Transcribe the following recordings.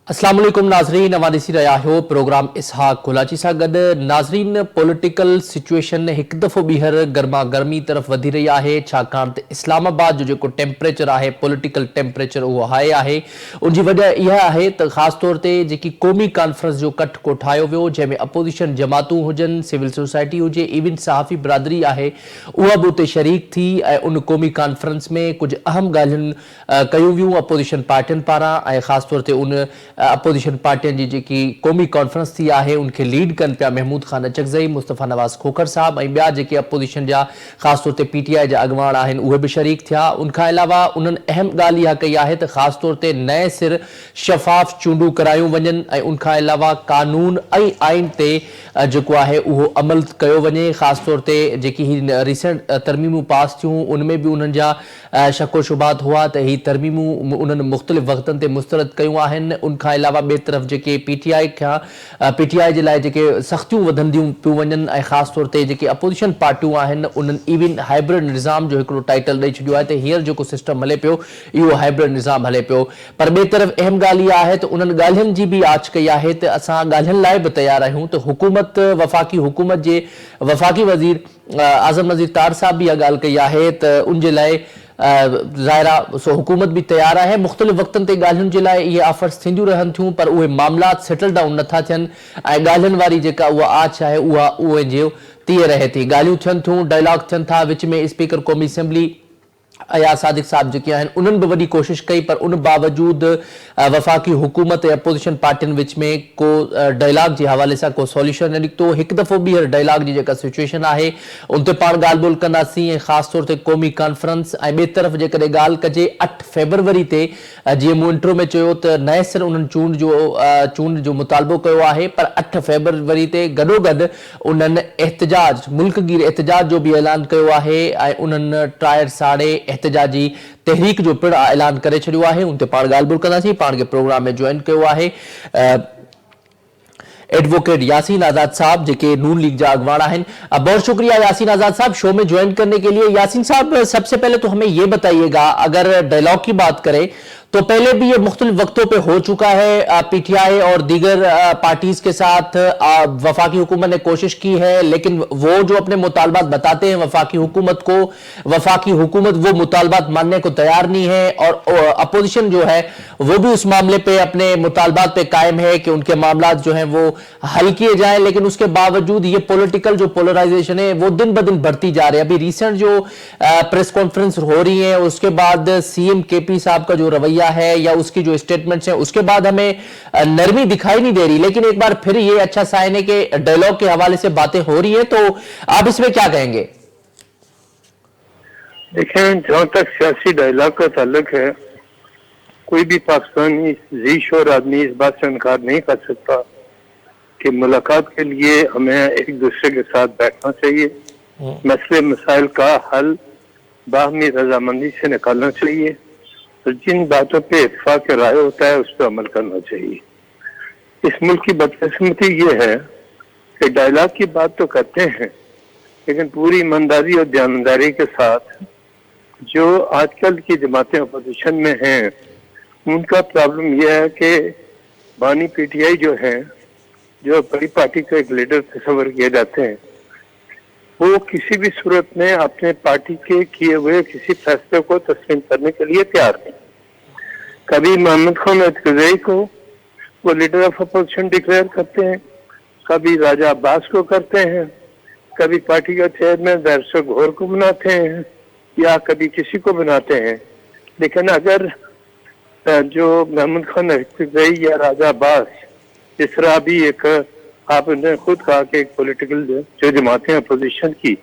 अस्सलाम वालेकुम नाज़रीन, अवां ॾिसी रहिया आहियो प्रोग्राम इसहाक कुलाची सां गॾु। नाज़रीन, पॉलिटिकल सिचुएशन हिकु दफ़ो ॿीहर गर्मा गर्मी तरफ़ वधी रही आहे, छाकाणि त इस्लामाबाद जो जेको टेम्परेचर आहे, पॉलिटिकल टेम्परेचर, उहो हाई आहे। उनजी वजह इहा आहे त ख़ासि तौर ते जेकी क़ौमी कॉन्फ्रेंस जो कट कोठायो वियो, जंहिंमें अपोज़िशन जमातूं हुजनि, सिविल सोसाइटी हुजे, इवन सहाफ़ी बिरादरी आहे, उहा बि उते शरीक थी ऐं उन क़ौमी कॉन्फ्रेंस में कुझु अहम ॻाल्हियूं कयूं वियूं अपोज़िशन पार्टियुनि पारां। ऐं ख़ासि तौर ते उन अपोज़िशन पार्टियुनि जी जेकी क़ौमी कॉन्फ्रेंस थी आहे, उनखे लीड कनि पिया महमूद ख़ान अचकज़ई, मुस्तफ़ा नवाज़ खोखर साहब ऐं ॿिया जेके अपोज़िशन जा ख़ासि तौर ते PTI जा अॻवान आहिनि, उहे बि शरीक थिया। उनखां अलावा उन्हनि अहम ॻाल्हि इहा कई आहे त ख़ासि तौर ते नए सिर शफ़ाफ़ चूंडूं करायूं वञनि ऐं उनखां अलावा कानून ऐं आइन ते जेको आहे उहो अमल कयो वञे। ख़ासि तौर ते जेकी ही रिसेंट तरमीमूं पास थियूं, उनमें बि उन्हनि जा शको शुबात हुआ त ही तरमीमूं उन्हनि मुख़्तलिफ़ वक़्तनि ते मुस्तरद कयूं आहिनि। उनखां अलावा ॿिए तरफ़ जेके PTI जे लाइ जेके सख़्तियूं वधंदियूं पियूं वञनि ऐं ख़ासि तौर ते जेके अपोज़िशन पार्टियूं आहिनि, उन्हनि इवन हाइब्रिड निज़ाम जो हिकिड़ो टाइटल ॾेई छॾियो आहे त हींअर जेको सिस्टम हले पियो, इहो हाइब्रिड निज़ाम हले पियो। पर ॿिए तरफ़ अहम ॻाल्हि इहा आहे त उन्हनि ॻाल्हियुनि जी बि आच कई आहे त असां ॻाल्हियुनि लाइ बि तयारु आहियूं। त हुकूमत, वफ़ाक़ी हुकूमत जे वफ़ाक़ी वज़ीर आज़म नज़ीर तार साहब बि इहा ॻाल्हि कई आहे त उनजे लाइ ज़ाहिरा सो हुकूमत भी तैयार है। मुख़्तलिफ़ वक़्तनि ते ॻाल्हियुनि जे लाइ इहे ऑफर्स थींदियूं रहनि थियूं, पर उहे मामलात सेटल डाउन नथा थियनि ऐं ॻाल्हियुनि वारी जेका उहा आच आहे उहा उहे जो तीअं रहे थी। ॻाल्हियूं थियनि थियूं, डायलॉग थियनि था, विच में स्पीकर क़ौमी असैम्बली अयाज़ सादिक साहब जेके आहिनि, उन्हनि बि वॾी कोशिशि कई, पर उन बावजूद वफ़ाक़ी हुकूमत ऐं अपोज़िशन पार्टियुनि विच में को डायलॉग जे हवाले सां को सॉल्यूशन न निकितो। हिकु दफ़ो ॿीहर डायलॉग जी जेका सिचुएशन आहे उन ते पाण ॻाल्हि ॿोल कंदासीं ऐं ख़ासि तौर ते क़ौमी कॉन्फ्रेंस ऐं ॿिए तरफ़ जेकॾहिं ॻाल्हि कजे 8 फ़रवरी ते, जीअं मूं इंट्रो में चयो त नए सिर उन्हनि चूंड जो मुतालबो कयो आहे, पर 8 फ़रवरी ते गॾोगॾु उन्हनि एहतजाज, मुल्कगीर एहतजाज जो बि ऐलान कयो आहे ऐं उन्हनि ट्रायर साड़े एहतजाजी तहरीक जो पिण ऐलान करे छॾियो आहे। उन ते पाण ॻाल्हि ॿोल कंदासीं। पाण खे प्रोग्राम में ज्वाइन कयो आहे एडवोकेट यासीन आज़ाद साहब, जेके नून लीग जा अगवान आहिनि। बहुत शुक्रिया यासीन आज़ाद साहब शो में ज्वाइन करने के लिए। यासीन साहब, सबसे पहले तो हमें ये बताइएगा, अगर डायलॉग की बात करें तो पहले भी ये मुख्तलिफ वक्तों पे हो चुका है, PTI और दीगर पार्टीज के साथ वफाकी हुकूमत ने कोशिश की है, लेकिन वो जो अपने मुतालबात बताते हैं वफाकी हुकूमत को, वफाकी हुकूमत वो मुतालबात मानने को तैयार नहीं है और अपोजिशन जो है वो भी उस मामले पे अपने मुतालबात पे कायम है कि उनके मामलात जो हैं वो हल किए जाएं। लेकिन उसके बावजूद ये पॉलिटिकल जो पोलराइजेशन है वो दिन ब दिन बढ़ती जा रही है। अभी रिसेंट जो प्रेस कॉन्फ्रेंस हो रही है, उसके बाद CM KP साहब का जो रवैया है या उसकी जो स्टेटमेंट्स हैं, उसके बाद हमें नरमी दिखाई नहीं दे रही। लेकिन एक बार फिर ये अच्छा साइन है कि डायलॉग के हवाले से बातें हो रही है, तो आप इसमें क्या कहेंगे? देखें, जहां तक सियासी डायलॉग का ताल्लुक है, कोई भी पाकिस्तानी जी शोर आदमी इस बात से इनकार नहीं कर सकता कि मुलाकात के लिए हमें एक दूसरे के साथ बैठना चाहिए, मसले मसाइल का हल बाहमी रजामंदी से निकालना चाहिए, तो जिन बातों पे इत्तेफाक राय होता है उस पर अमल करना चाहिए। इस मुल्क की बदकिस्मती ये है कि डायलॉग की बात तो करते हैं, लेकिन पूरी ईमानदारी और ध्यानदारी के साथ जो आजकल की जमातें अपोजिशन में हैं, उनका प्रॉब्लम यह है कि बानी PTI जो है, जो बड़ी पार्टी का एक लीडर तस्वर किए जाते हैं, वो किसी भी सूरत में अपने पार्टी के किए हुए किसी फैसले को तस्लीम करने के लिए तैयार नहीं। कभी मोहम्मद खान अचकज़ई को वो लीडर ऑफ अपोजिशन डिक्लेयर करते हैं, कभी राजा अब्बास को करते हैं, कभी पार्टी का चेयरमैन बैरिस्टर घोर को बनाते हैं या कभी किसी को बनाते हैं। लेकिन अगर जो मोहम्मद खान अचकज़ई या राजा अब्बास, जिस तरह अभी एक आपने खुद कहा कि एक पॉलिटिकल जो जमातें अपोजिशन की,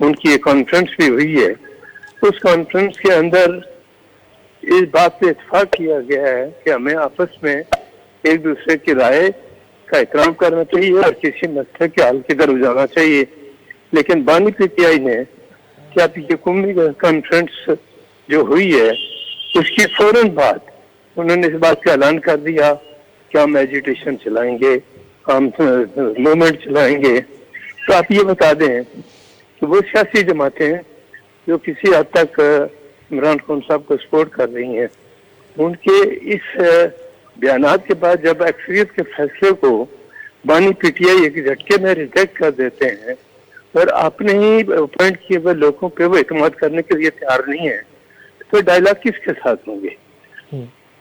उनकी एक कॉन्फ्रेंस भी हुई है, उस कॉन्फ्रेंस के अंदर इस बात पे इत्तेफाक किया गया है कि हमें आपस में एक दूसरे की राय का एहतराम करना चाहिए और किसी मसले के हल की तरफ जाना चाहिए। लेकिन बानी PTI ने क्या ये कौमी कॉन्फ्रेंस जो हुई है, उसकी फौरन बाद उन्होंने इस बात का ऐलान कर दिया कि हम एजिटेशन चलाएंगे, हम मूवमेंट चलाएंगे। तो आप ये बता दें कि वो सियासी जमातें जो किसी हद तक इमरान खान साहब को सपोर्ट कर रही हैं, उनके इस बयानात के बाद जब अक्सरियत के फैसले को बानी पीटीआई एक झटके में रिजेक्ट कर देते हैं और अपने ही अपॉइंट किए हुए लोगों पे वो इत्मीनान करने के लिए तैयार नहीं है, तो डायलॉग किसके साथ होंगे?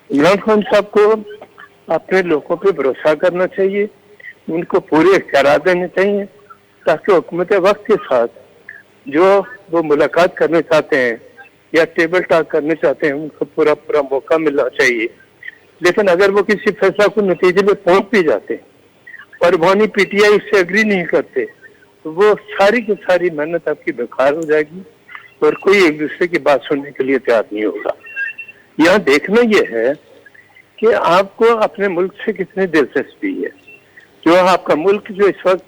इमरान खान साहब को अपने लोगों पे भरोसा करना चाहिए, उनको पूरे इख्तियार देने चाहिए ताकि हुकूमत वक्त के साथ जो वो मुलाकात करना चाहते हैं या टेबल टॉक करने चाहते हैं उनको पूरा पूरा मौका मिलना चाहिए। लेकिन अगर वो किसी फैसला को नतीजे में पहुंच भी जाते और वहां पीटीआई उससे एग्री नहीं करते तो वो सारी की सारी मेहनत आपकी बेकार हो जाएगी और कोई एक दूसरे की बात सुनने के लिए तैयार नहीं होगा। यहाँ देखना यह है कि आपको अपने मुल्क से कितनी दिलचस्पी है। जो आपका मुल्क जो इस वक्त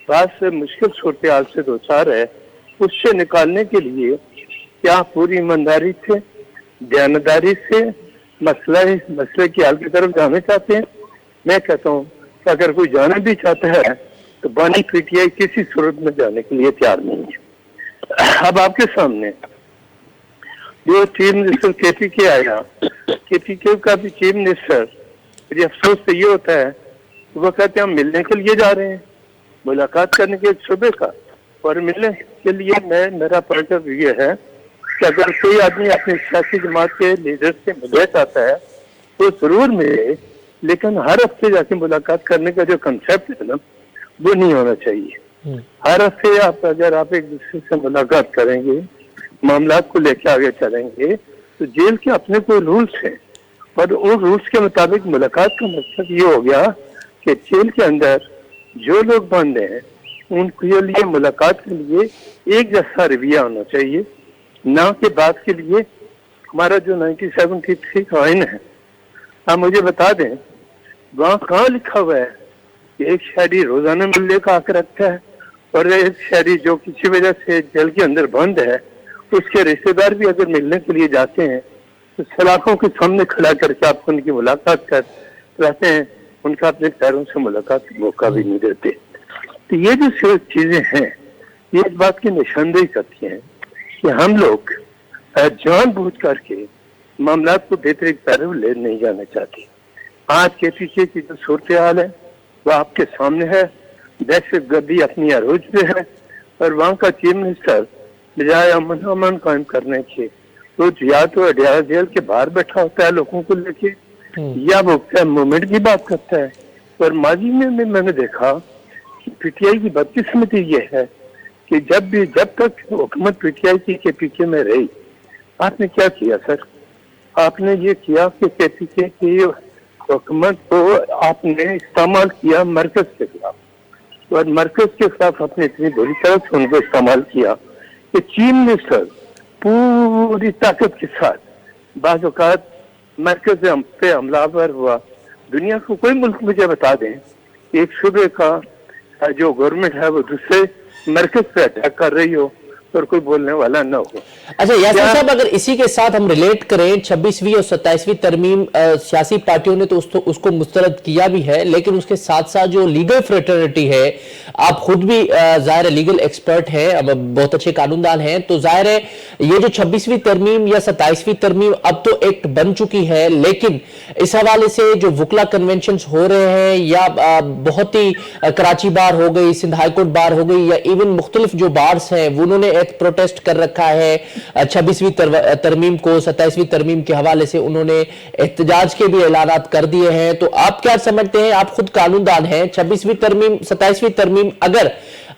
बात से मुश्किल सूरत हाल से दो चार है, उससे निकालने के लिए क्या पूरी ईमानदारी से, दयानतदारी से मसले की हल की तरफ जाना चाहते हैं? मैं कहता हूँ कि अगर कोई जाना भी चाहता है तो बानी पीटीआई किसी सूरत में जाने के लिए तैयार नहीं है। अब आपके सामने जो चीफ मिनिस्टर केपीके आया, केपीके का भी चीफ मिनिस्टर, मुझे अफसोस तो ये होता है वो कहते हैं हम मिलने के लिए जा रहे हैं, मुलाकात करने के सुबह का, और मिलने के लिए मेरा पॉइंट ऑफ व्यू है कि अगर कोई आदमी अपनी सियासी जमात के लीडर से मिलना चाहता है तो जरूर मिले, लेकिन हर हफ्ते जाके मुलाकात करने का जो कंसेप्ट है ना वो नहीं होना चाहिए। हर हफ्ते अगर आप एक दूसरे से मुलाकात करेंगे, मामला को लेकर आगे चलेंगे, तो जेल के अपने कोई रूल्स हैं और उन रूल्स के मुताबिक मुलाकात का मकसद ये हो गया कि जेल के अंदर जो लोग बंद हैं उनके लिए मुलाकात के लिए एक जैसा रवैया होना चाहिए, ना कि बात के लिए हमारा जो 1973 का आइन है। आप मुझे बता दें वहाँ कहाँ लिखा हुआ है कि एक शहरी रोजाना मिलने का हक रखता है और एक शहरी जो किसी वजह से जेल के अंदर बंद है उसके रिश्तेदार भी अगर मिलने के लिए जाते हैं तो सलाखों के सामने खड़ा करके आपको उनकी मुलाकात कर रहते हैं, उनका अपने पैरों से मुलाकात का मौका भी नहीं देते। तो ये जो चीजें हैं ये इस बात की निशानदेही करती हैं कि हम लोग जानबूझ करके मामला को बेहतरीन पैरों ले नहीं जाना चाहते। आज के पीछे की जो सूरत हाल है वो आपके सामने है, दहशत गर्दी अपनी अरूज पे है और वहाँ का चीफ मिनिस्टर बजाय अमन कायम करने के तो या तो अडियाला जेल के बाहर बैठा होता है लोगों को लेके या वो मूवमेंट की बात करता है। और माजी में मैंने देखा कि पीटीआई की बदकिस्मती ये है कि जब तक हुकूमत पीटीआई की के पीछे में रही, आपने क्या किया सर? आपने ये किया कि केपीके की हुकूमत को आपने इस्तेमाल किया मरकज के खिलाफ और मरकज के खिलाफ आपने इतनी बुरी तरह से उनको इस्तेमाल किया कि चीफ मिनिस्टर पूरी ताकत के साथ बाज़ औक़ात मरकज पे हमलावर हुआ। दुनिया को कोई मुल्क मुझे बता दें एक सूबे का जो गवर्नमेंट है वो दूसरे मरकज पे अटैक कर रही हो और कोई बोलने वाला न हो। अच्छा यासिर साहब, अगर इसी के साथ हम रिलेट करें 26वीं और 27वीं तरमीम, सियासी पार्टियों ने तो उसको मुस्तरद किया भी है, लेकिन उसके साथ साथ जो लीगल फ्रेटर्निटी है, आप खुद भी जाहिर है लीगल एक्सपर्ट हैं, अब बहुत अच्छे कानूनदान हैं, तो जाहिर है ये जो 26वीं तरमीम या 27वीं तरमीम अब तो एक्ट बन चुकी है, लेकिन इस हवाले से जो वुकला कन्वेंशन हो रहे हैं या बहुत ही कराची बार हो गई, सिंध हाईकोर्ट बार हो गई या इवन मुख्तलिफ जो बार्स हैं उन्होंने प्रोटेस्ट कर रखा है 26वीं तरमीम को, 27वीं तरमीम के हवाले से उन्होंने एहतजाज के भी ऐलानात कर दिए हैं। तो आप क्या समझते हैं, आप खुद कानूनदान हैं, 26वीं तरमीम 27वीं तरमीम अगर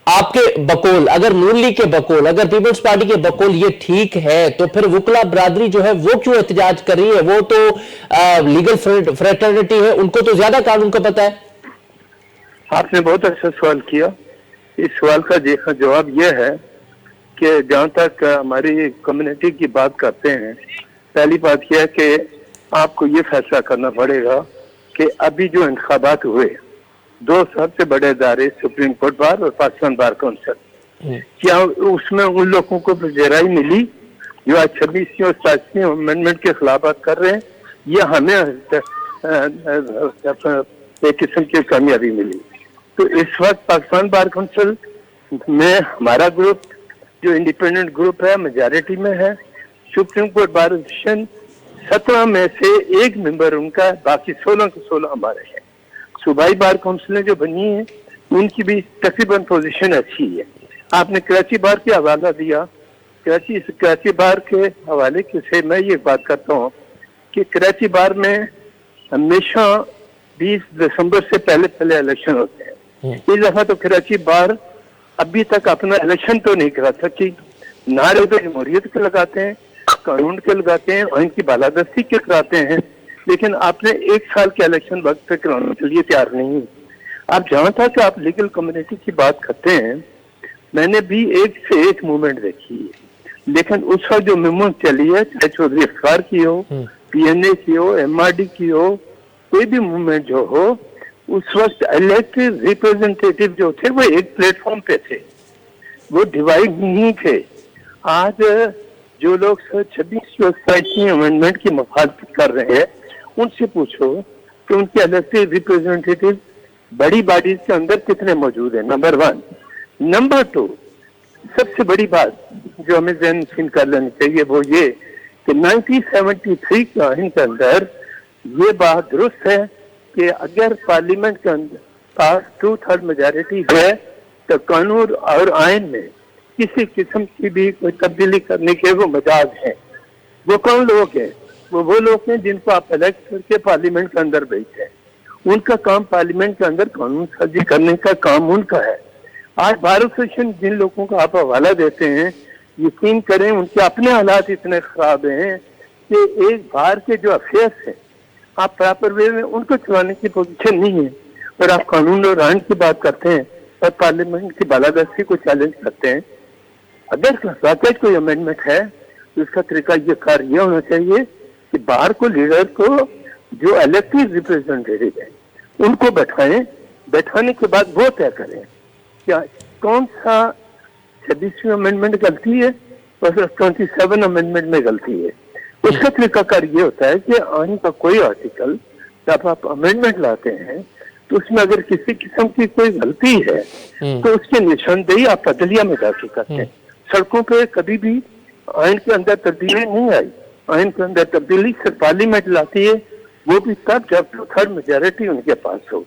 आपके बकौल, अगर नून लीग के बकौल, अगर पीपल्स पार्टी के बकौल ये ठीक है तो फिर वुकला बरादरी जो है वो क्यों एहतजाज कर रही है? वो तो लीगल फ्रेटर्निटी है, उनको तो ज्यादा कानून का पता है। आपने बहुत अच्छा सवाल किया। इस सवाल का जवाब यह है कि जहाँ तक हमारी कम्युनिटी की बात करते हैं, पहली बात यह है कि आपको ये फैसला करना पड़ेगा कि अभी जो इंतखाबात हुए, दो सबसे बड़े इदारे सुप्रीम कोर्ट बार और पाकिस्तान बार काउंसिल, क्या उसमें उन लोगों को पजेराई मिली जो आज 26वीं और 27वीं अमेंडमेंट के खिलाफ बात कर रहे हैं, या हमें एक किस्म की कामयाबी मिली? तो इस वक्त पाकिस्तान बार काउंसिल में हमारा ग्रुप जो इंडिपेंडेंट ग्रुप है मेजॉरिटी में है, सुप्रीम कोर्ट बार एसोसिएशन 17 में से एक मेंबर उनका है, बाकी 16 के 16 हमारे हैं। सूबाई बार काउंसिलें जो बनी है उनकी भी तकरीबन पोजीशन अच्छी है। आपने कराची बार के हवाला दिया, कराची बार के हवाले से मैं ये बात करता हूँ कि कराची बार में हमेशा 20 दिसंबर से पहले पहले इलेक्शन होते हैं। इस दफा तो कराची बार अभी तक अपना इलेक्शन तो नहीं करा सकी। नारे तो जमहूरियत के लगाते हैं, कानून के लगाते हैं और इनकी बालादस्ती के कराते हैं, लेकिन आपने 1 साल के इलेक्शन वक्त पे कराने के लिए तैयार नहीं। आप जहां तक आप लीगल कम्युनिटी की बात करते हैं, मैंने भी एक से एक मूवमेंट देखी है, लेकिन उस वक्त जो मूवमेंट चली है, चाहे चौधरी अफ्तार की हो, PNA की हो, MRD की हो, कोई भी मूवमेंट जो हो, उस वक्त इलेक्टेड रिप्रेजेंटेटिव जो थे वो एक प्लेटफॉर्म पे थे, वो डिवाइड नहीं थे। आज जो लोग 26 अमेंडमेंट की मुखालफत कर रहे हैं, उनसे पूछो कि उनके इलेक्टेड रिप्रेजेंटेटिव बड़ी बॉडीज के अंदर कितने मौजूद है, नंबर 1। नंबर 2, सबसे बड़ी बात जो हमें ज़हन नशीन कर लेनी चाहिए वो ये कि 1973 के आइन के अंदर ये बात दुरुस्त है कि अगर पार्लियामेंट के अंदर पास 2/3 मेजॉरिटी है तो कानून और आइन में किसी किस्म की भी कोई तब्दीली करने के वो मजाज है। वो कौन लोग हैं? वो लोग हैं जिनको आप इलेक्ट करके पार्लियामेंट के अंदर भेजते हैं। उनका काम पार्लियामेंट के अंदर कानून साजी करने का काम उनका है। आज बार एसोसिएशन जिन लोगों का आप हवाला देते हैं, यकीन करें उनके अपने हालात इतने खराब हैं कि एक बार के जो अफेयर्स हैं आप प्रॉपर वे में उनको चलाने की पोजीशन नहीं है, और आप कानून और आइन की बात करते हैं और पार्लियामेंट की बालादस्ती को चैलेंज करते हैं। अगर वाकई कोई अमेंडमेंट है तो इसका तरीका ये कार ये होना चाहिए कि बाहर को लीडर को जो इलेक्टेड रिप्रेजेंटेटिव है उनको बैठाएं, बैठाने के बाद वो तय करें क्या कौन सा 26वीं अमेंडमेंट गलती है और 27 अमेंडमेंट में गलती है। उसका तरीकाकार ये होता है कि आइन का कोई आर्टिकल जब आप अमेंडमेंट लाते हैं तो उसमें अगर किसी किस्म की कोई गलती है तो उसकी निशानदेही आप अदलिया में जाके करते हैं। सड़कों पे कभी भी आइन के अंदर तब्दीली नहीं आई। आइन के अंदर तब्दीली सिर्फ पार्लियामेंट लाती है, वो भी तब जब 2/3 मेजॉरिटी उनके पास हो।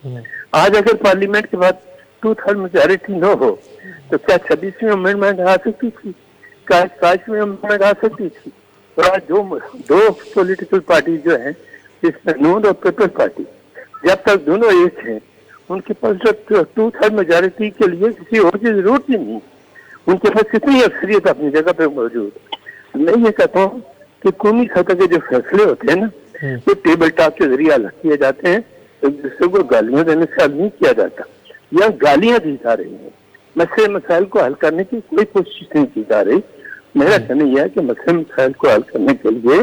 आज अगर पार्लियामेंट के बाद 2/3 मेजॉरिटी न हो तो क्या 26वीं अमेंडमेंट आ सकती थी? क्या 27वीं अमेंडमेंट आ सकती थी? और आज दो पॉलिटिकल पार्टी जो है जिसमें नून और पीपल्स पार्टी, जब तक दोनों एक हैं उनके पास 2/3 मेजॉरिटी के लिए किसी और की जरूरत ही नहीं। उनके पास कितनी अक्सरियत अपनी जगह पे मौजूद। मैं ये कहता हूँ कि कौमी सतह के जो फैसले होते हैं ना, वो टेबल टॉक के जरिए अलग किए जाते हैं, एक दूसरे को गालियां देने से हल नहीं किया जाता। या गालियां दी जा रही हैं, मसले मसाइल को हल करने की कोई कोशिश नहीं की जा रही। मेरा कहना यह है कि मसले मसाइल को हल करने के लिए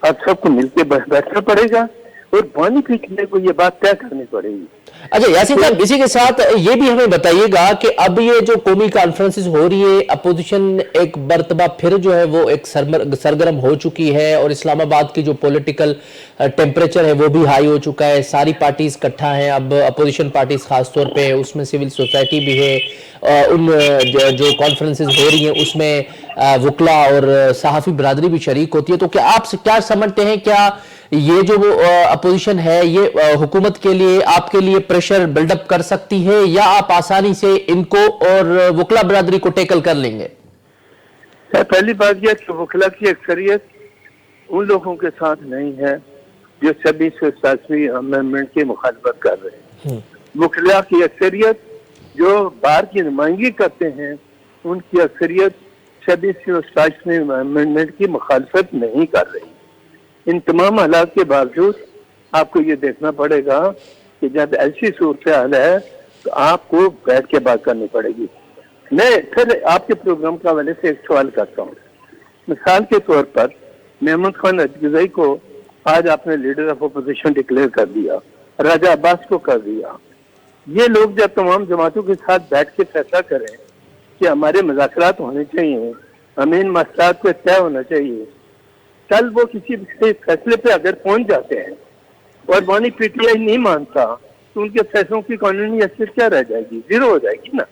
आप सबको मिलकर बैठना पड़ेगा और पानी पीने को ये बात तय करनी पड़ेगी। अच्छा यासीन साहब, इसी के साथ ये भी हमें बताइएगा कि अब ये जो कौमी कॉन्फ्रेंसेस हो रही है, अपोजिशन एक मर्तबा फिर जो है वो एक सरगर्म हो चुकी है और इस्लामाबाद की जो पॉलिटिकल टेम्परेचर है वो भी हाई हो चुका है। सारी पार्टीज इकट्ठा हैं, अब अपोजिशन पार्टीज खासतौर पे, उसमें सिविल सोसाइटी भी है। उन जो कॉन्फ्रेंसेस हो रही हैं उसमें वकला और सहाफ़ी बरादरी भी शरीक होती है। तो क्या आप क्या समझते हैं, क्या ये जो अपोजिशन है ये हुकूमत के लिए, आपके लिए प्रेशर बिल्डअप कर सकती है, या आप आसानी से इनको और वकला बरादरी को टैकल कर लेंगे? पहली बात यह कि वकला की अक्सरियत उन लोगों के साथ नहीं है जो 26वीं अमेंडमेंट की मुखालफत कर रहे हैं। वकला की अक्सरियत जो बार की नुमाइंदगी करते हैं उनकी अक्सरियत 26वीं अमेंडमेंट की मुखालफत नहीं कर रही। इन तमाम हालात के बावजूद आपको ये देखना पड़ेगा कि जब ऐसी सूरत हाल है तो आपको बैठ के बात करनी पड़ेगी। मैं फिर आपके प्रोग्राम के हवाले से एक सवाल करता हूँ। मिसाल के तौर पर महमूद खान अजगज़ई को आज आपने लीडर ऑफ अपोजिशन डिक्लेयर कर दिया, राजा अब्बास को कर दिया। ये लोग जब तमाम जमातों के साथ बैठ के फैसला करें कि हमारे मुज़ाकरात होने चाहिए, हमें इन मसलात पे तय होना चाहिए, कल वो किसी फैसले पे अगर पहुंच जाते हैं और बानी PTI नहीं मानता तो उनके फैसलों की कानूनी हैसियत क्या रह जाएगी? जीरो हो जाएगी ना।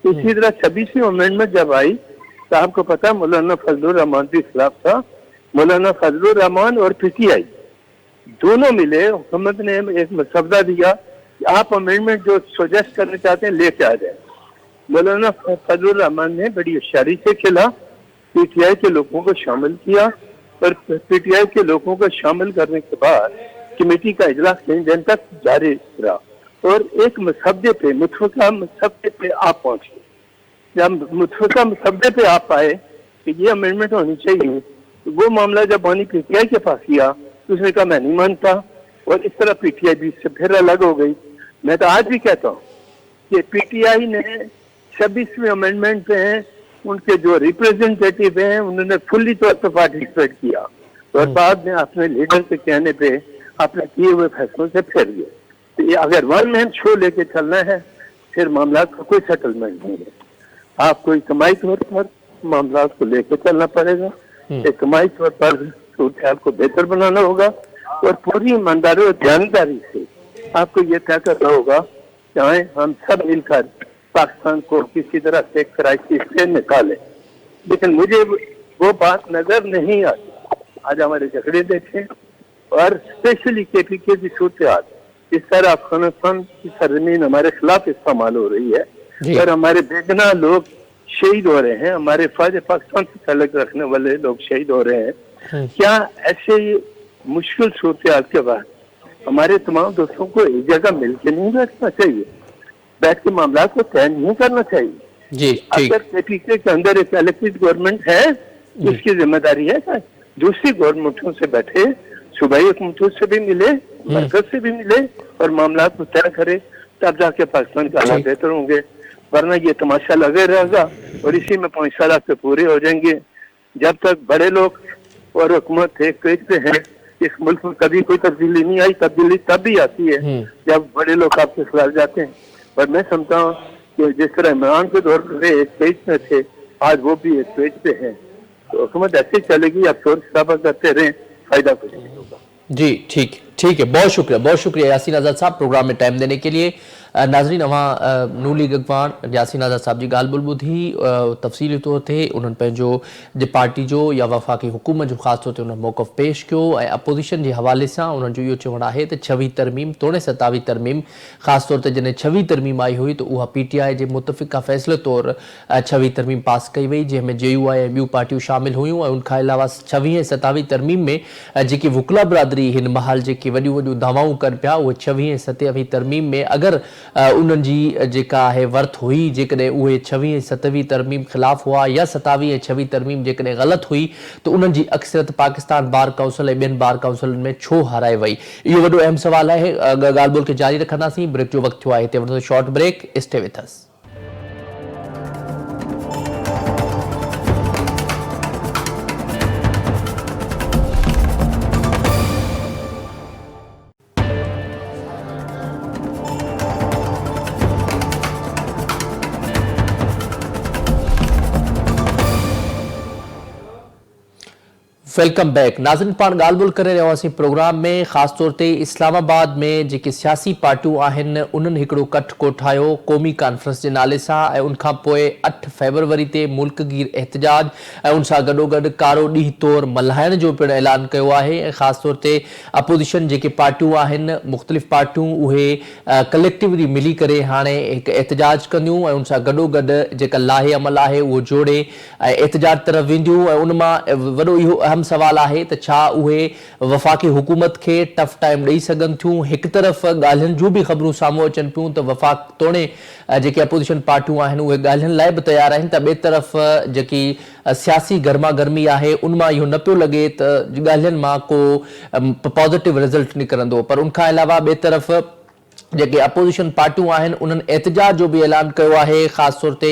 इसी तरह 26वीं अमेंडमेंट जब आई तो आपको पता मौलाना फजलुर रहमान भी खिलाफ था, मौलाना फजलुर रहमान और पीटीआई दोनों मिले, हुकूमत ने एक मसवदा दिया कि आप अमेंडमेंट जो सजेस्ट करना चाहते हैं लेके आ जाए। मौलाना फजलुर रहमान ने बड़ी होशियारी से खेला, पीटीआई के लोगों को शामिल किया और पीटीआई के लोगों को शामिल करने के बाद कमेटी का इजलास 3 दिन तक जारी रहा और एक मसवदे पे, मुतफिका मसवदे पे आप पहुंचे। जब मुतफिका मसवदे पे आप आए कि ये अमेंडमेंट होनी चाहिए, तो वो मामला जब बानी पीटीआई के पास किया तो उसने कहा मैं नहीं मानता और इस तरह पीटीआई भी से फिर अलग हो गई। मैं तो आज भी कहता हूँ कि पीटीआई ने 26वें अमेंडमेंट पे हैं, उनके जो रिप्रेजेंटेटिव हैं उन्होंने फुल्ली तौर पर पार्टिसिपेट किया और बाद में अपने लीडर के कहने पे अपने किए हुए फैसलों से फिर गए। तो ये अगर वन मैन शो लेके चलना है फिर मामला का कोई सेटलमेंट नहीं है। आपको इज्तिमाई तौर पर मामला को लेके चलना पड़ेगा, इज्तिमाई तौर पर सूरत को बेहतर बनाना होगा और पूरी ईमानदारी और ध्यानदारी से आपको ये तय करना होगा चाहे हम सब मिलकर पाकिस्तान को किसी तरह से क्राइसिस से निकालें। लेकिन मुझे वो बात नजर नहीं आती। आज हमारे झगड़े देखें और स्पेशली केपीके की सूरत इस तरह अफगानिस्तान की सरजमीन हमारे खिलाफ इस्तेमाल हो रही है और हमारे बेगुनाह लोग शहीद हो रहे हैं, हमारे फौज पाकिस्तान से ताल्लुक रखने वाले लोग शहीद हो रहे हैं। क्या ऐसे मुश्किल सूरत के बाद हमारे तमाम दोस्तों को एक जगह मिलकर नहीं बैठना चाहिए, बैठ के मामला को तय नहीं करना चाहिए? जी ठीक। अगर केपीके के अंदर एक इलेक्टेड गवर्नमेंट है, उसकी जिम्मेदारी है कि दूसरी गवर्नमेंटों से बैठे, सूबाई हुकूमतों से भी मिले, मरकज से भी मिले और मामला को तय करे, तब जाके पाकिस्तान का हालात बेहतर होंगे। वरना ये तमाशा लगे रहेगा और इसी में 5 साल आपके पूरे हो जाएंगे। जब तक बड़े लोग और हुकूमत एक पेज पे है, इस मुल्क में कभी कोई तब्दीली नहीं आई। तब्दीली तब भी आती है जब बड़े लोग आपके खिलाफ जाते हैं। पर मैं समझता हूँ कि जिस तरह इमरान के दौर पर एक पेज में थे, आज वो भी एक पेज पे हैं। तो हुकूमत ऐसे चलेगी, आप शोर शराबा करते रहें, फायदा कुछ नहीं होगा। जी ठीक है, बहुत शुक्रिया यासीन आज़ाद साहब प्रोग्राम में टाइम देने के लिए। नाज़रीन अवां नूली गगवान यासीन आज़ाद साहब जी ॻाल्हि ॿोल ॿुधी तफ़सीली तौर ते उन्हनि पंहिंजो जे पार्टी जो या वफ़ाक़ी हुकूमत जो ख़ासि तौर ते उन्हनि मौक़िफ़ पेश कयो ऐं अपोज़िशन जे हवाले सां उन्हनि जो इहो चवणु आहे त 26 तरमीम तोड़े 27 तरमीम ख़ासि तौर ते जॾहिं 26 तरमीम आई हुई त उहा पीटीआई जे मुतफ़िक़ा फ़ैसिले तौरु 26 तरमीम पास कई वई, जंहिंमें JUI ऐं ॿियूं पार्टियूं शामिल हुयूं ऐं उनखां अलावा 26 ऐं 27 तरमीम में जेकी वुकला बिरादरी हिन महल जेकी वॾियूं वॾियूं दावाऊं कनि पिया, उहे 26 ऐं 27 तरमीम में अगरि उन्हनि जी जेका आहे वर्थ हुई, जेकॾहिं उहे 26 ऐं 27 तरमीम ख़िलाफ़ हुआ या 27 ऐं 26 तरमीम जेकॾहिं ग़लति हुई त उन्हनि जी अक्सरियत पाकिस्तान बार काउंसिल ऐं ॿियनि बार काउंसिलनि में छो हाराए वई? इहो वॾो अहम सवाल आहे। ॻाल्हि ॿोल खे जारी रखंदासीं। ब्रेक जो वक़्तु थियो आहे, हिते वठो short break. Stay with us. Welcome back. नाज़रीन पाण ॻाल्हि ॿोल करे रहिया हुआसीं प्रोग्राम में, ख़ासि तौर ते इस्लामाबाद में जेके सियासी पार्टियूं आहिनि उन्हनि हिकिड़ो कठ कोठायो क़ौमी कॉन्फ्रेंस जे नाले सां ऐं उनखां पोइ 8 फ़रवरी ते मुल्कगीर एहतजाज ऐं उन सां गॾोगॾु कारो ॾींहुं तौरु मल्हाइण जो पिणु ऐलान कयो आहे। ऐं ख़ासि तौर ते अपोज़िशन जेके पार्टियूं आहिनि, मुख़्तलिफ़ पार्टियूं, उहे कलेक्टिवली मिली करे हाणे हिकु एहतजाज कंदियूं ऐं उन सां गॾोगॾु जेका लाहे अमल आहे उहो जोड़े एहतजाज तरफ़ वेंदियूं। ऐं उन मां वॾो इहो अहम सवाल आहे त छा उहे वफ़ाक़ी हुकूमत खे टफ टाइम ॾेई सघनि थियूं? हिकु तरफ़ ॻाल्हियुनि जूं बि ख़बरूं साम्हूं अचनि पियूं त वफ़ाक़ तोड़े जेके अपोज़िशन पार्टियूं आहिनि उहे ॻाल्हियुनि लाइ बि तयारु आहिनि, त ॿिए तरफ़ जेकी सियासी गर्मा गर्मी आहे उन मां इहो न पियो लॻे त ॻाल्हियुनि मां को पॉज़िटिव रिज़ल्ट निकिरंदो। पर उनखां अलावा ॿिए तरफ़ जेके अपोज़िशन पार्टियूं आहिनि उन्हनि एहतजाज जो बि ऐलान कयो आहे। ख़ासि तौर ते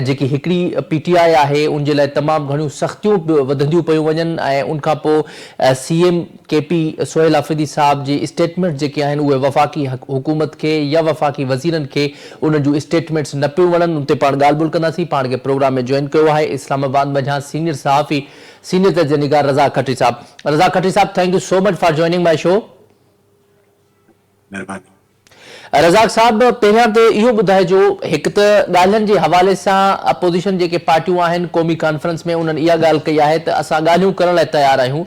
जेकी हिकिड़ी PTI आहे उन जे लाइ तमामु घणियूं सख़्तियूं वधंदियूं पियूं वञनि ऐं उनखां पोइ CM KP सोहेल आफ़रीदी साहब जी स्टेटमेंट जेके आहिनि उहे वफ़ाक़ी हुकूमत खे या वफ़ाक़ी वज़ीरनि खे उन्हनि जूं स्टेटमेंट्स न पियूं वणनि। उन ते पाण ॻाल्हि ॿोल कंदासीं। पाण खे प्रोग्राम में जॉइन कयो आहे इस्लामाबाद मंझां सीनियर सहाफ़ी, सीनियर तजनिगार रज़ा खत्री साहब। रज़ा खत्री साहब, thank you so much for joining my show. महिरबानी। रज़ाक साहब, पहिरियां त इहो ॿुधाइजो, हिकु त ॻाल्हियुनि जे हवाले सां अपोज़िशन जेके पार्टियूं आहिनि क़ौमी कॉन्फ्रेंस में उन्हनि इहा ॻाल्हि कई आहे त असां ॻाल्हियूं करण लाइ तयारु आहियूं,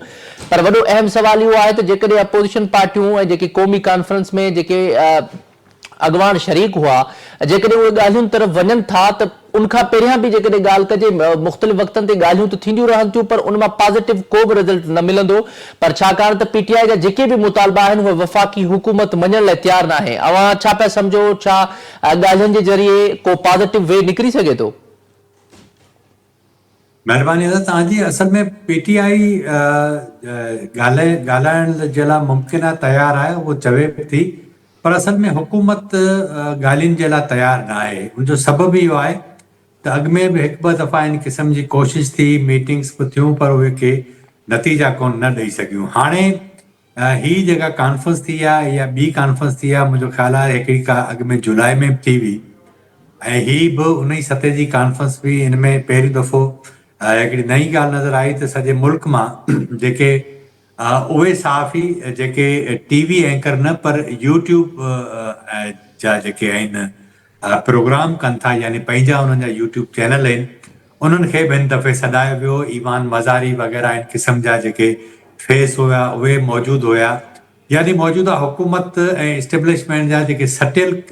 पर वॾो अहम सुवाल इहो आहे त जेकॾहिं अपोज़िशन पार्टियूं ऐं जेके क़ौमी कॉन्फ्रेंस में जेके अॻवान शरीक हुआ, जेकॾहिं उहे ॻाल्हियुनि तरफ़ वञनि था त उनखां पहिरियां बि जेकॾहिं ॻाल्हि कजे मुख़्तलिफ़ वक़्तनि ते ॻाल्हियूं त थींदियूं रहनि थियूं, पर उन मां पॉज़िटिव को बि रिज़ल्ट न मिलंदो। पर छाकाणि त पीटीआई जा जेके बि मुतालबा आहिनि उहे वफ़ाक़ी हुकूमत मञण लाइ तयारु न आहे। अवां छा पिया सम्झो, छा ॻाल्हियुनि जे ज़रिए को पॉज़िटिव वे निकिरी सघे थो? महिरबानी आहे तव्हांजी। असल में पीटीआई ॻाल्हाइण जे लाइ मुमकिन आहे तयारु आहे, उहो चवे थी, पर असल में हुकूमत ॻाल्हियुनि जे लाइ तयारु न आहे। उनजो सबबु इहो आहे त अॻु में बि हिकु ॿ दफ़ा इन क़िस्म जी कोशिशि थी, मीटिंग्स बि थियूं, पर उहे के नतीजा कोन न ॾेई सघियूं। हाणे ही जेका कॉन्फ्रेंस थी आहे या ॿी कॉन्फ्रेंस थी आहे, मुंहिंजो ख़्यालु आहे हिकिड़ी का अॻु में जुलाई में थी हुई, ऐं ही बि उन ई सतह जी कॉन्फ्रेंस हुई। हिन में पहिरीं दफ़ो हिकिड़ी नई ॻाल्हि नज़र आई त सॼे मुल्क मां जेके उहे सहाफ़ी जेके टीवी एंकर न पर यूट्यूब जा जेके आहिनि प्रोग्राम कनि था, यानी पंहिंजा उन्हनि जा यूट्यूब चैनल आहिनि, उन्हनि खे ॿिनि दफ़े सॾायो वियो। ईमान मज़ारी वग़ैरह इन क़िस्म जा जेके फेस हुया उहे मौजूदु हुया, यानी मौजूदा हुकूमत ऐं इस्टेब्लिशमेंट जा जेके सटियल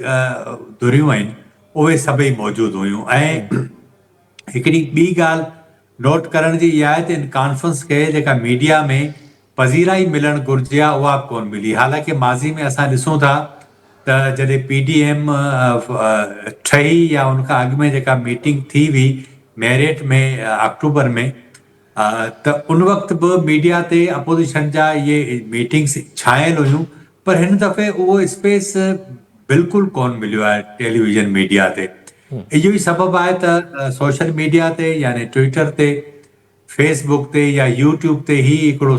धुरियूं आहिनि उहे सभई मौजूदु हुयूं। ऐं हिकिड़ी ॿी ॻाल्हि नोट करण जी इहा आहे त इन कॉन्फ्रेंस खे जेका मीडिया में पज़ीराई मिलणु घुरिजे आहे उहा बि कोन मिली। हालांकि माज़ी में असां ॾिसूं था त जॾहिं पीडीएम ठही या उनखां अॻु में जेका मीटिंग थी हुई मेरिट में अक्टूबर में, त उन वक़्तु बि मीडिया ते अपोज़िशन जा इहे मीटिंग्स छायल हुयूं, पर हिन दफ़े उहो स्पेस बिल्कुलु कोन मिलियो आहे टेलीविज़न मीडिया ते। इहो ई सबबु आहे त सोशल मीडिया ते यानी ट्विटर ते, फेसबुक ते या यूट्यूब ते ही हिकिड़ो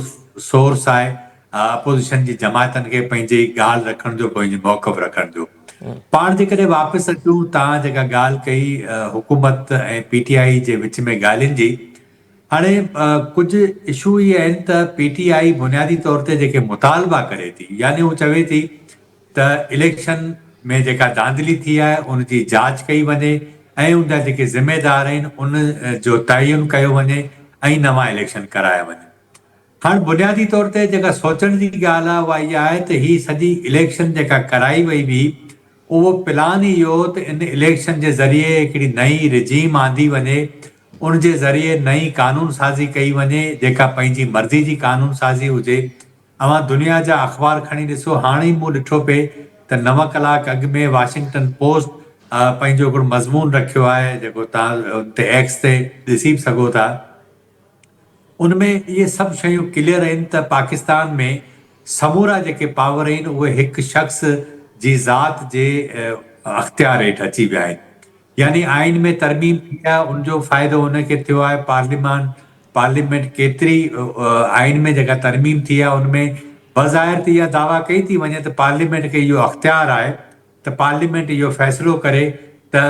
सोर्स आहे अपोज़िशन जी जमातनि खे पंहिंजी ॻाल्हि रखण जो, पंहिंजो मौक़िफ़ रखण जो। पाण जेकॾहिं वापसि अचूं, तव्हां जेका ॻाल्हि कई हुकूमत ऐं पीटीआई जे विच में ॻाल्हियुनि जी, हाणे कुझु इशू इहे आहिनि त पीटीआई बुनियादी तौर ते जेके मुतालबा करे थी, यानी हू चवे थी त इलेक्शन में जेका धांधली थी आहे उनजी जांच कई वञे ऐं उनजा जेके ज़िम्मेदार आहिनि उन जो तयन कयो वञे ऐं नवां इलेक्शन कराया वञे। हाणे बुनियादी तौर ते जेका सोचण जी ॻाल्हि आहे उहा इहा आहे त ही सॼी इलेक्शन जेका कराई वई हुई उहो प्लान ई इहो त इन इलेक्शन जे ज़रिए हिकिड़ी नई रिजीम आंदी वञे, उन जे ज़रिए नई कानून साज़ी कई वञे जेका पंहिंजी मर्ज़ी जी कानून साज़ी हुजे। अवां दुनिया जा अख़बार खणी ॾिसो, हाणे ई मूं ॾिठो पिए त 9 कलाक अॻु में वाशिंगटन पोस्ट पंहिंजो हिकिड़ो मज़मून रखियो आहे जेको तव्हां ते एक्स ते ॾिसी बि सघो था। उनमें इहे सभु शयूं क्लियर आहिनि त पाकिस्तान में समूरा जेके पावर आहिनि उहे हिकु शख़्स जी ज़ात जे अख़्तियार हेठि अची विया आहिनि। यानी आइन में तरमीम थी आहे, उनजो फ़ाइदो उनखे थियो आहे। पार्लियामेंट केतिरी आइन में जेका तरमीम थी आहे उनमें बज़ाहिर त इहा दावा कई थी वञे त पार्लियामेंट खे इहो अख़्तियार आहे त पार्लियामेंट इहो फ़ैसिलो करे त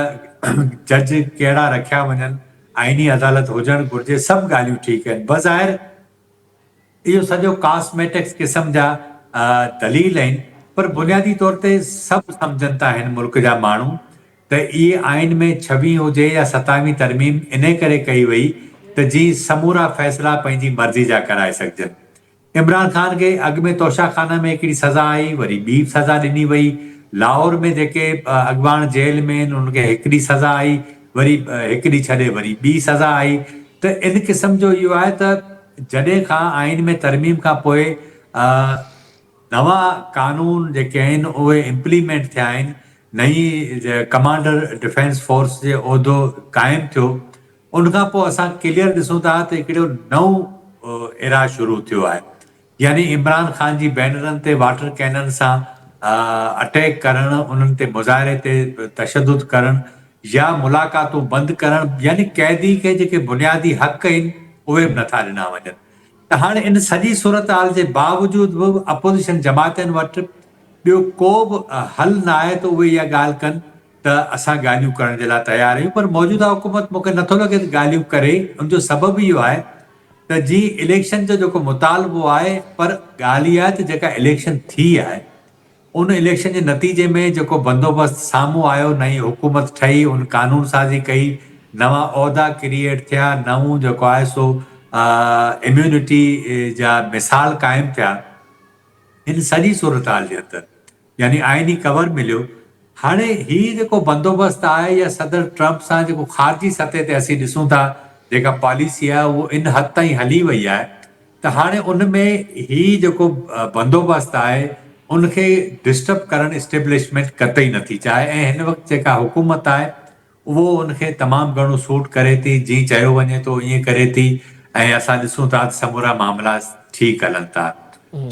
जज कहिड़ा रखिया वञनि, आइनी अदालत हुजणु घुरिजे, सभु ॻाल्हियूं ठीकु आहिनि। बज़ाहिर इहो सॼो कॉस्मेटिक्स क़िस्म जा दलील आहिनि, पर बुनियादी तौर ते सभु सम्झनि था हिन मुल्क जा माण्हू त इहे आइन में 26 हुजे या 27 तरमीम इन करे कई वई त जीअं समूरा फ़ैसिला पंहिंजी मर्ज़ी जा कराए सघजनि। इमरान ख़ान खे अॻु में तोशाखाना में हिकिड़ी सज़ा आई, वरी ॿी सज़ा ॾिनी वई। लाहौर में जेके अॻवान जेल में आहिनि उनखे हिकिड़ी सज़ा आई, वरी हिकिड़ी छॾे वरी ॿी सज़ा आई। त इन क़िस्म जो इहो आहे त जॾहिं खां आइन में तरमीम खां पोइ नवां कानून जेके आहिनि उहे इम्प्लीमेंट थिया आहिनि, नई कमांडर डिफेंस फोर्स जे उहिदो क़ाइमु थियो, उनखां पोइ असां क्लियर ॾिसूं था त हिकिड़ो नओं एरा शुरू थियो आहे। यानी इमरान ख़ान जी बैनरनि ते वाटर कैनन सां अटैक करणु, उन्हनि ते मुज़ाहिरे ते तशदुद करणु या मुलाक़ातूं बंदि करणु, यानी क़ैदी खे जेके बुनियादी हक़ आहिनि उहे बि नथा ॾिना वञनि। त हाणे इन सॼी सूरत हाल जे बावजूदि बि अपोज़िशन जमातनि वटि ॿियो को बि हल न आहे त उहे इहा ॻाल्हि कनि त असां ॻाल्हियूं करण जे लाइ तयारु आहियूं। पर मौजूदा हुकूमत मूंखे नथो लॻे त ॻाल्हियूं करे। उनजो सबबु इहो आहे त जीअं इलेक्शन जो जेको मुतालबो आहे, पर ॻाल्हि इहा आहे त जेका इलेक्शन थी आहे उन इलेक्शन जे नतीजे में जेको बंदोबस्त साम्हूं आयो, नई हुकूमत ठही, उन कानून साज़ी कई, नवां उहिदा क्रिएट थिया, नऊं जेको आहे सो इम्यूनिटी जा मिसाल क़ाइमु थिया, हिन सॼी सूरत-हाल जे अंदरि यानी आइनी कवर मिलियो। हाणे हीउ जेको बंदोबस्त आहे या सदर ट्रंप सां जेको ख़ारजी सतह ते असीं ॾिसूं था जेका पॉलिसी आहे उहो इन हद ताईं हली वई आहे त हाणे उन में हीउ जेको बंदोबस्त आहे उनखे डिस्टर्ब करणु इस्टेब्लिशमेंट कतई नथी चाहे ऐं हिन वक़्तु जेका हुकूमत आहे उहो उनखे तमामु घणो सूट करे थी, जीअं चयो वञे थो ईअं करे थी ऐं असां ॾिसूं था त समूरा मामला ठीकु हलनि था।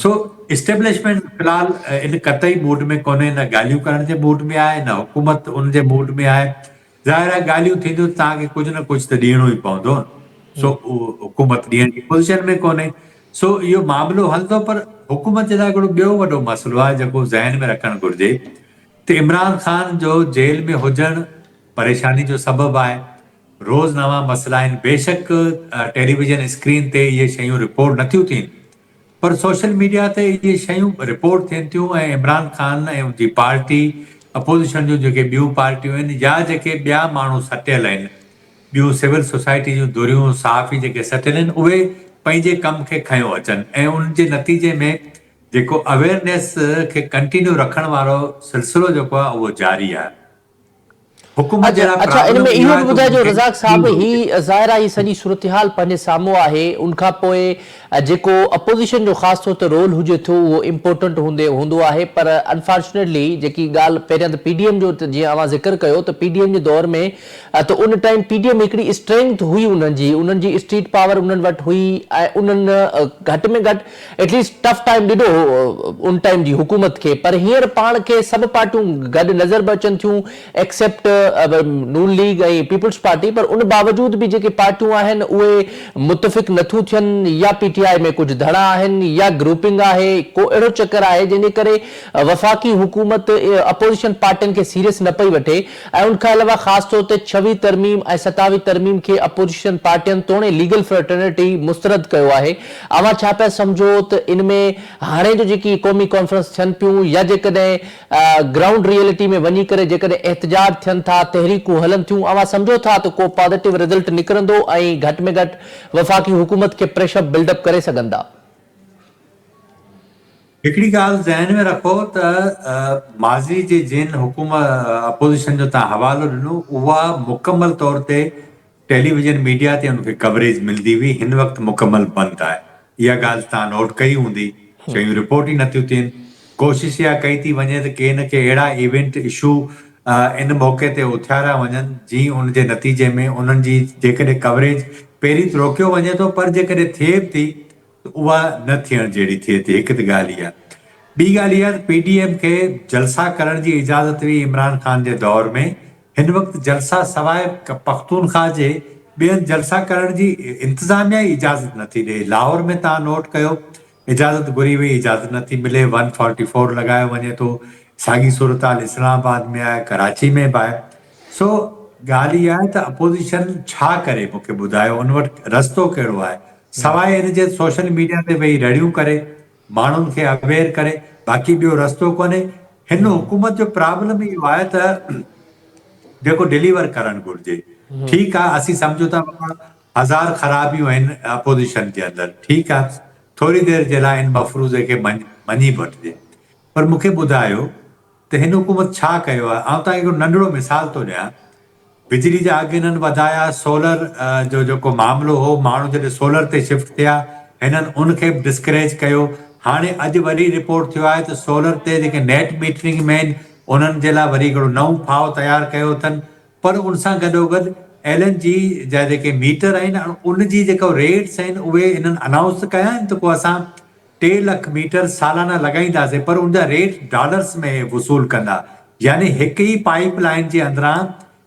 सो इस्टेब्लिशमेंट फ़िलहाल इन कतई मूड में कोन्हे, न ॻाल्हियूं करण जे मूड में आहे, न हुकूमत उन जे मूड में आहे। ज़ाहिर आहे ॻाल्हियूं थींदियूं तव्हांखे कुझु न कुझु त ॾियणो ई पवंदो, सो हुकूमत ॾियण जी पोज़ीशन में कोन्हे। सो इहो मामिलो हलंदो, पर हुकूमत जे लाइ हिकिड़ो ॿियो वॾो मसइलो आहे जेको ज़हन में रखणु घुरिजे त इमरान ख़ान जो जेल में हुजणु परेशानी जो सबबु आहे। रोज़ नवां मसइला आहिनि, बेशक टेलीविज़न स्क्रीन ते इहे शयूं रिपोर्ट नथियूं थियनि, पर सोशल मीडिया ते इहे शयूं रिपोर्ट थियनि थियूं ऐं इमरान ख़ान ऐं उनजी पार्टी अपोज़िशन जूं जेके ॿियूं पार्टियूं आहिनि या जेके ॿिया माण्हू सटियल आहिनि, ॿियूं सिविल सोसाइटी जूं धुरियूं सहाफ़ी जेके सटियल आहिनि, उहे पंहिंजे कम खे खयों अचनि ऐं उन जे नतीजे में जेको अवेयरनेस खे कंटिन्यू रखण वारो सिलसिलो जेको आहे उहो जारी आहे। हुकूमत जे लाइ अच्छा, प्रॉब्लम इनमें इहो इहो आहे बि त ॿुधाइजो उनखे रज़ाक साहब, थींदो हुजे। ही ज़ाहिर आहे ही सॼी सूरत-हाल पंहिंजे साम्हूं आहे, उनखां पोइ जेको अपोज़िशन जो ख़ासि तौर ते रोल हुजे थो उहो इम्पोर्टेंट हूंदो आहे, पर अनफॉर्चुनेटली जेकी ॻाल्हि पहिरियां त पीडीएम जो जीअं अवां ज़िक्र कयो त पीडीएम जे दौर में त उन टाइम पीडीएम हिकिड़ी स्ट्रेंथ हुई, उन्हनि जी स्ट्रीट पावर उन्हनि वटि हुई ऐं उन्हनि घटि में घटि एटलीस्ट टफ टाइम ॾिनो उन टाइम जी हुकूमत खे। पर हींअर पाण खे सभु पार्टियूं गॾु नज़र बि अचनि थियूं एक्सेप्ट नून लीग ऐं पीपल्स पार्टी, पर उन बावजूद भी जेके पार्टियूं आहिनि उहे मुतफ़िक़ नथियूं थियनि, या पीटीआई में कुछ धड़ा आहिनि या ग्रुपिंग आहे, को अहिड़ो चक्कर आहे जंहिंजे करे वफ़ाक़ी हुकूमत अपोज़िशन पार्टियुनि खे सीरियस न पई वठे ऐं उनखां अलावा ख़ासि तौर ते 26 तरमीम ऐं 27 तरमीम खे अपोज़िशन पार्टियुनि तोड़े लीगल फ्रेटर्निटी मुस्तरद कयो आहे। अवां छा पिया सम्झो त इन में हाणे जो जेकी क़ौमी कॉन्फ्रेंस थियनि पियूं या जेकॾहिं ग्राउंड रियलिटी में वञी करे जेकॾहिं एहतजाज थियनि था, तहरीकूं हलन थियूं, अवां समझो था तो को पॉजिटिव रिजल्ट निकरंदो ऐं घटि में घटि वफ़ाक़ी हुकूमत खे प्रेशर बिल्डअप करे सघंदा? हिकिड़ी ॻाल्हि ज़हन में रखो त माज़ी जे जिन हुकूमत अपोज़िशन जो तव्हां हवालो ॾिनो उहा मुकमल तौर ते टेलीविज़न मीडिया ते उनखे कवरेज मिलंदी हुई, हिन वक़्तु मुकमल बंदि आहे। इहा ॻाल्हि तव्हां नोट कई हूंदी, शयूं रिपोर्ट ई नथियूं थियनि। कोशिश इहा कई थी वञे त के न के अहिड़ा इवेंट इशू इन मौक़े ते उथियारा वञनि जीअं उन जे नतीजे में उन्हनि जी जेकॾहिं कवरेज पहिरीं त रोकियो वञे थो, पर जेकॾहिं थिए बि थी त उहा न थियण जहिड़ी थिए थी। हिकु त ॻाल्हि इहा। ॿी ॻाल्हि इहा त पीडीएम खे जलसा करण जी इजाज़त हुई इमरान ख़ान जे दौर में, हिन वक़्तु जलसा सवाइ पख्तूनख्वा जे ॿियनि जलसा करण जी इंतिज़ामिया ई इजाज़त नथी ॾे। लाहौर में तव्हां नोट कयो, इजाज़त घुरी हुई, इजाज़त नथी मिले, 144 लॻायो वञे थो। साॻी सूरत-हाल इस्लामाबाद में आहे, कराची में बि आहे। सो ॻाल्हि इहा आहे त अपोज़िशन छा करे, मूंखे ॿुधायो, उन वटि रस्तो कहिड़ो आहे सवाइ इन जे सोशल मीडिया ते वेही रड़ियूं करे, माण्हुनि खे अवेयर करे, बाक़ी ॿियो रस्तो कोन्हे। हिन हुकूमत जो प्रॉब्लम इहो आहे त जेको डिलीवर करणु घुरिजे, ठीकु आहे, असीं सम्झूं था 1000 ख़राबियूं आहिनि अपोज़िशन जे अंदरि, ठीकु आहे, थोरी देरि जे लाइ इन मफ़रूज़े खे मञी वठिजे, पर मूंखे ॿुधायो त हिन हुकूमत छा कयो आहे। आउं तव्हांखे हिकिड़ो नंढिड़ो मिसाल थो ॾियां। बिजली जा अघ हिननि वधाया, सोलर जो जेको मामिलो हो, माण्हू जॾहिं सोलर ते शिफ्ट थिया हिननि उनखे बि डिस्करेज कयो। हाणे अॼु वरी रिपोर्ट थियो आहे त सोलर ते जेके नेट मीटरिंग में आहिनि उन्हनि जे लाइ वरी हिकिड़ो नओं फाव तयारु कयो अथनि, पर उन सां गॾोगॾु LNG जा जेके मीटर आहिनि उन जी जेको रेट्स आहिनि उहे हिननि अनाउंस कया आहिनि त पोइ असां 3 लख मीटर सालाना लॻाईंदासीं, पर उनजा रेट डॉलर्स में वसूल कंदा। यानी हिकु ई पाइप लाइन जे अंदरां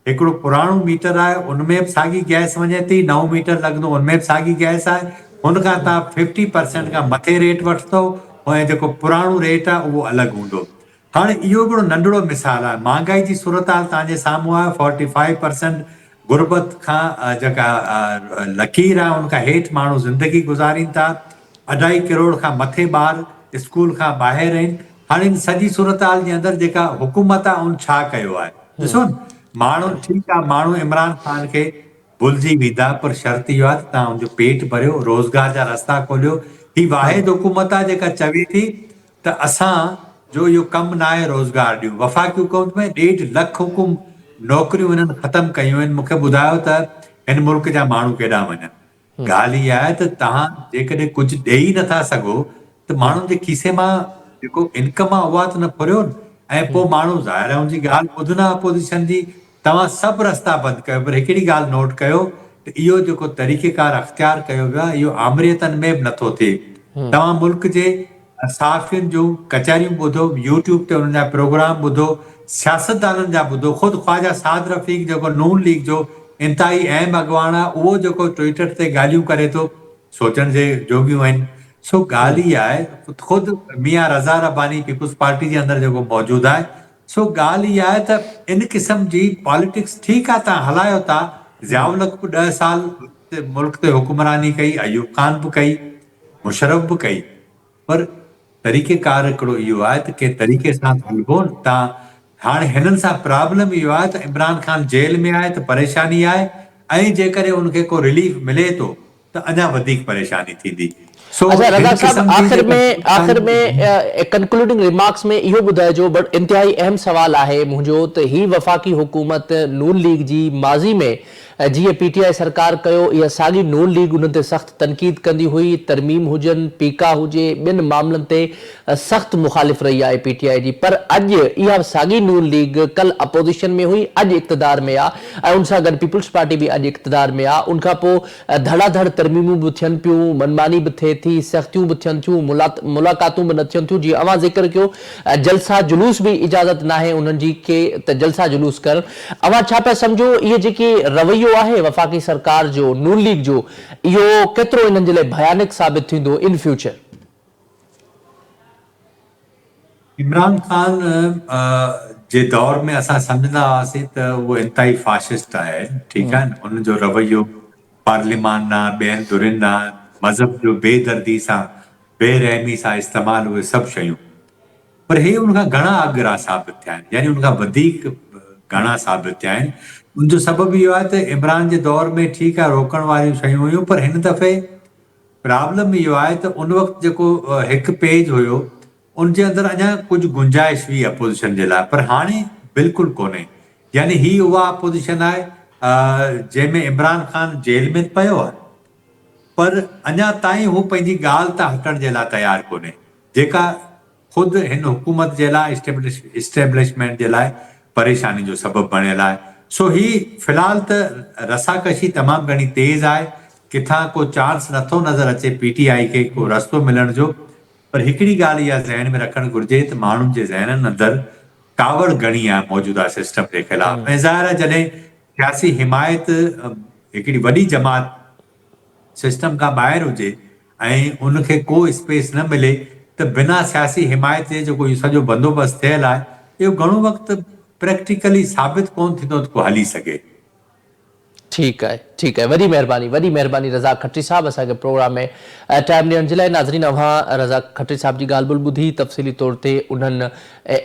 हिकिड़ो पुराणो मीटर आहे, उनमें बि साॻी गैस वञे थी, नओं मीटर लॻंदो उनमें बि साॻी गैस आहे, हुनखां तव्हां 50% खां मथे रेट वठंदो ऐं जेको पुराणो रेट आहे उहो अलॻि हूंदो। हाणे इहो हिकिड़ो नंढिड़ो मिसाल आहे। महांगाई जी सूरत-हाल तव्हांजे साम्हूं आहे। 45% गुरबत खां जेका लकीर आहे उनखां हेठि माण्हू ज़िंदगी गुज़ारीनि था। 2.5 करोड़ खां मथे ॿार स्कूल खां ॿाहिरि आहिनि। हाणे इन सॼी सूरत हाल जे अंदरि जेका हुकूमत आहे उन छा कयो आहे ॾिसो न माण्हू ठीकु आहे माण्हू इमरान ख़ान खे भुलिजी वेंदा पर शर्त इहो आहे त तव्हां हुनजो पेट भरियो रोज़गार जा रस्ता खोलियो ही वाहिद हुकूमत आहे जेका चवे थी त असां जो इहो कमु न आहे रोज़गार ॾियूं वफ़ाक़ी हुकूमत में 1.5 लख हुकुम नौकरियूं हिननि ख़तमु कयूं आहिनि मूंखे ॿुधायो त हिन मुल्क जा माण्हू केॾा वञनि ॻाल्हि इहा आहे त तव्हां जेकॾहिं कुझु ॾेई नथा सघो त माण्हुनि जे खीसे मां जेको इनकम आहे उहा त न फुरियो न ऐं पोइ माण्हू ज़ाहिर आहे हुनजी ॻाल्हि ॿुधंदा अपोज़िशन जी तव्हां सभु रस्ता बंदि कयो पर हिकिड़ी ॻाल्हि नोट कयो त इहो जेको तरीक़ेकार अख़्तियार कयो वियो आहे इहो आमरियतनि में बि नथो थिए तव्हां मुल्क जे सहाफ़ियुनि जूं कचहरियूं ॿुधो यूट्यूब ते हुननि जा प्रोग्राम ॿुधो सियासतदाननि जा ॿुधो ख़ुदि ख्वाजा साद रफ़ीक जेको नून लीग जो इंतिहाई अहम अॻवान आहे उहो जेको ट्विटर ते ॻाल्हियूं करे थो सोचण जे जोॻियूं आहिनि सो ॻाल्हि इहा आहे ख़ुदि मियां रज़ा रब्बानी पीपुल्स पार्टी जे अंदरि जेको मौजूदु आहे सो ॻाल्हि इहा आहे त इन क़िस्म जी पॉलिटिक्स ठीकु आहे तव्हां हलायो था ज़ियाउल हक़ बि 10 साल मुल्क ते हुकुमरानी कई अयूब ख़ान बि कई मुशर्रफ बि कई पर तरीक़ेकार हिकिड़ो इहो आहे त कंहिं तरीक़े सां हलिबो न तव्हां हाणे हिननि सां प्रॉब्लम इहो आहे त इमरान ख़ान जेल में आहे त परेशानी आहे ऐं जेकॾहिं उनखे को रिलीफ मिले थो त अञा वधीक परेशानी थींदी अच्छा रज़ा साहब आखिर में कंक्लूडिंग रिमार्क्स में इहो ॿुधाइजो बट इंतिहाई अहम सवाल आहे मुंहिंजो त ही वफ़ाक़ी हुकूमत नून लीग जी माज़ी में जीअं पीटीआई सरकार कयो इहा साॻी नून लीग उन ते सख़्त तनक़ीद कंदी हुई तरमीम हुजनि पीका हुजे ॿिनि मामलनि ते सख़्त मुखालिफ़ रही आहे पीटीआई जी पर अॼु इहा साॻी नून लीग कल अपोज़िशन में हुई अॼु इक़्तिदार में आहे ऐं उन सां गॾु पीपुल्स पार्टी बि अॼु इक़्तिदार में आहे उनखां पोइ धड़ाधड़ तरमीमूं बि थियनि पियूं मनमानी बि थिए थी सख़्तियूं बि थियनि थियूं मुलाक़ातूं बि न थियनि थियूं जीअं अवां ज़िक्र कयो जलसा जुलूस बि इजाज़त न आहे उन्हनि जी के त जलसा जुलूस कनि अवां छा पिया सम्झो इहे जेकी रवैयो आहे वफ़ाक़ी सरकार जो नून लीग जो इहो केतिरो इन्हनि जे लाइ भयानक साबित थींदो इन फ्यूचर इमरान ख़ान जे दौर में असां सम्झंदा हुआसीं त उहो इंतिहाई फाशिस्ट आहे ठीकु आहे न उनजो रवैयो पार्लिमान ॾांहुं ॿियनि धुरियुनि ॾांहुं मज़हब जो बेदर्दी सां बेरहमी सां इस्तेमालु उहे सभु शयूं पर हे उनखां घणा अॻिरा साबित थिया आहिनि यानी उनखां वधीक घणा साबित थिया आहिनि उनजो सबबु इहो आहे त इमरान जे दौर में ठीकु आहे रोकण वारियूं शयूं हुयूं पर हिन दफ़े प्रॉब्लम इहो आहे त उन वक़्तु जेको हिकु पेज हुयो उनजे अंदरि अञा कुझु गुंजाइश हुई अपोज़िशन जे लाइ पर हाणे बिल्कुलु कोन्हे यानी ही उहा अपोज़िशन आहे जंहिंमें इमरान ख़ान जेल में पियो आहे पर अञा ताईं हू पंहिंजी ॻाल्हि तां हटण जे लाइ तयारु कोन्हे जेका ख़ुदि हिन हुकूमत जे लाइ इस्टेब्लिशमेंट जे लाइ परेशानी जो सबबु बणियल आहे सो ही फ़िलहाल त रसाकशी तमामु घणी तेज़ आहे किथां को चांस नथो नज़र अचे पीटीआई खे को रस्तो मिलण जो पर हिकिड़ी ॻाल्हि इहा ज़हन में रखणु घुरिजे त माण्हुनि जे ज़हननि अंदरि कावड़ घणी आहे मौजूदा सिस्टम जे ख़िलाफ़ ऐं ज़ाहिर आहे जॾहिं सियासी हिमायत हिकिड़ी वॾी जमात सिस्टम खां ॿाहिरि हुजे ऐं उनखे को स्पेस न मिले त बिना सियासी हिमायत जे जेको इहो सॼो बंदोबस्तु थियल आहे इहो घणो वक़्तु प्रैक्टिकली साबित कोन थींदो त को हली सघे ठीक है वॾी महिरबानी रज़ा खत्री साहब असांखे प्रोग्राम में टाइम ॾियण जे लाइ नाज़रीन अवां रज़ा खत्री साहब जी ॻाल्हि ॿुधी ॿुधी तफ़सीली तौर ते उन्हनि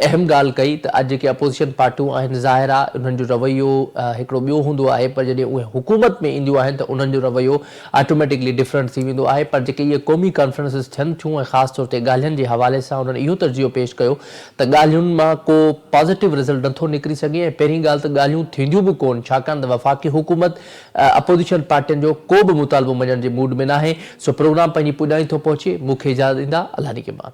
अहम ॻाल्हि कई त अॼु जेके अपोज़िशन पार्टियूं आहिनि ज़ाहिर आहे उन्हनि जो रवैयो हिकिड़ो ॿियो हूंदो आहे पर जॾहिं उहे हुकूमत में ईंदियूं आहिनि त उन्हनि जो रवैयो ऑटोमेटिकली डिफरेंट थी वेंदो आहे पर जेके इहे क़ौमी कॉन्फ्रेंसिस थियनि थियूं ऐं ख़ासि तौर ते ॻाल्हियुनि जे हवाले सां उन्हनि इहो तर्जियो पेश कयो त ॻाल्हियुनि मां को पॉज़िटिव रिज़ल्ट नथो निकिरी सघे ऐं पहिरीं ॻाल्हि त ॻाल्हियूं थींदियूं बि कोन छाकाणि त वफ़ाक़ी हुकूमत अपोज़िशन पार्टियुनि जो को बि मुतालबो मञण जे मूड में न आहे सो प्रोग्राम पंहिंजी पुॼाणी थो पहुचे मूंखे इजाज़त ॾींदा अल्लाह के बाद।